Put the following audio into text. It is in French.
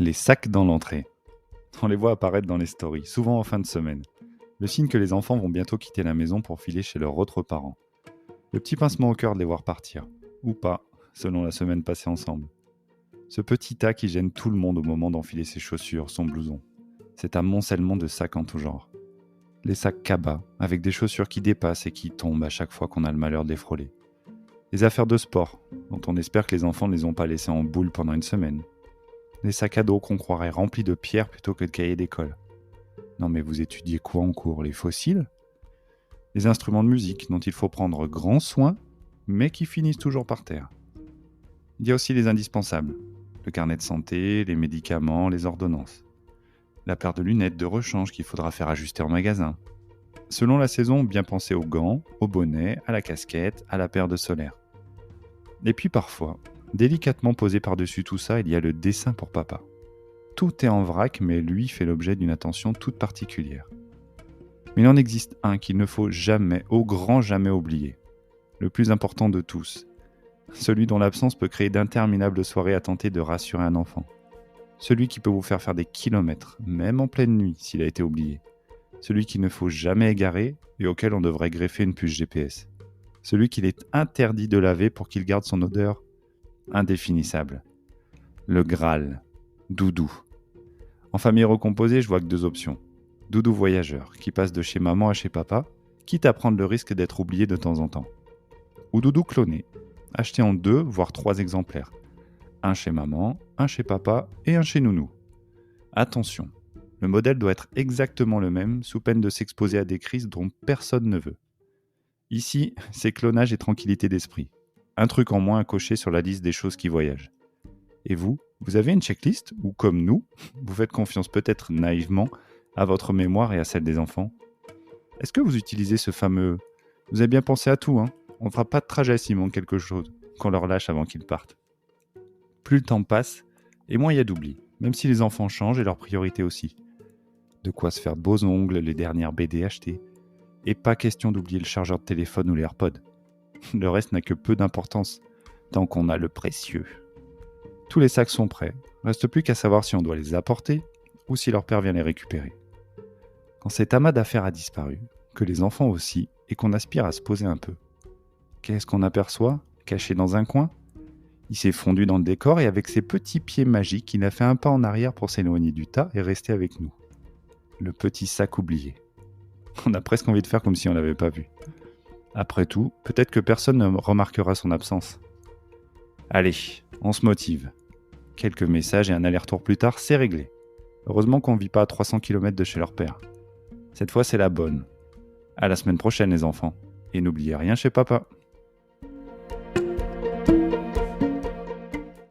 Les sacs dans l'entrée. On les voit apparaître dans les stories, souvent en fin de semaine. Le signe que les enfants vont bientôt quitter la maison pour filer chez leurs autres parents. Le petit pincement au cœur de les voir partir. Ou pas, selon la semaine passée ensemble. Ce petit tas qui gêne tout le monde au moment d'enfiler ses chaussures, son blouson. C'est un amoncellement de sacs en tout genre. Les sacs cabas, avec des chaussures qui dépassent et qui tombent à chaque fois qu'on a le malheur de les frôler. Les affaires de sport, dont on espère que les enfants ne les ont pas laissées en boule pendant une semaine. Les sacs à dos qu'on croirait remplis de pierres plutôt que de cahiers d'école. Non mais vous étudiez quoi en cours? Les fossiles? Les instruments de musique dont il faut prendre grand soin, mais qui finissent toujours par terre. Il y a aussi les indispensables. Le carnet de santé, les médicaments, les ordonnances. La paire de lunettes de rechange qu'il faudra faire ajuster en magasin. Selon la saison, bien penser aux gants, au bonnet, à la casquette, à la paire de solaire. Et puis parfois, délicatement posé par-dessus tout ça, il y a le dessin pour papa. Tout est en vrac, mais lui fait l'objet d'une attention toute particulière. Mais il en existe un qu'il ne faut jamais, au grand jamais oublier. Le plus important de tous. Celui dont l'absence peut créer d'interminables soirées à tenter de rassurer un enfant. Celui qui peut vous faire des kilomètres, même en pleine nuit, s'il a été oublié. Celui qu'il ne faut jamais égarer et auquel on devrait greffer une puce GPS. Celui qu'il est interdit de laver pour qu'il garde son odeur indéfinissable. Le Graal, Doudou. En famille recomposée, je vois que deux options. Doudou voyageur, qui passe de chez maman à chez papa, quitte à prendre le risque d'être oublié de temps en temps. Ou Doudou cloné, acheté en 2, voire 3 exemplaires. Un chez maman, un chez papa et un chez nounou. Attention, le modèle doit être exactement le même, sous peine de s'exposer à des crises dont personne ne veut. Ici, c'est clonage et tranquillité d'esprit. Un truc en moins à cocher sur la liste des choses qui voyagent. Et vous avez une checklist ou comme nous, vous faites confiance peut-être naïvement à votre mémoire et à celle des enfants? Est-ce que vous utilisez ce fameux « vous avez bien pensé à tout, hein, on ne fera pas de trajet s'il manque quelque chose » qu'on leur lâche avant qu'ils partent? Plus le temps passe, et moins il y a d'oubli, même si les enfants changent et leurs priorités aussi. De quoi se faire de beaux ongles, les dernières BD achetées. Et pas question d'oublier le chargeur de téléphone ou les AirPods. Le reste n'a que peu d'importance, tant qu'on a le précieux. Tous les sacs sont prêts, reste plus qu'à savoir si on doit les apporter ou si leur père vient les récupérer. Quand cet amas d'affaires a disparu, que les enfants aussi, et qu'on aspire à se poser un peu, qu'est-ce qu'on aperçoit, caché dans un coin? Il s'est fondu dans le décor et avec ses petits pieds magiques, il a fait un pas en arrière pour s'éloigner du tas et rester avec nous. Le petit sac oublié. On a presque envie de faire comme si on l'avait pas vu. Après tout, peut-être que personne ne remarquera son absence. Allez, on se motive. Quelques messages et un aller-retour plus tard, c'est réglé. Heureusement qu'on ne vit pas à 300 km de chez leur père. Cette fois, c'est la bonne. À la semaine prochaine, les enfants. Et n'oubliez rien chez papa.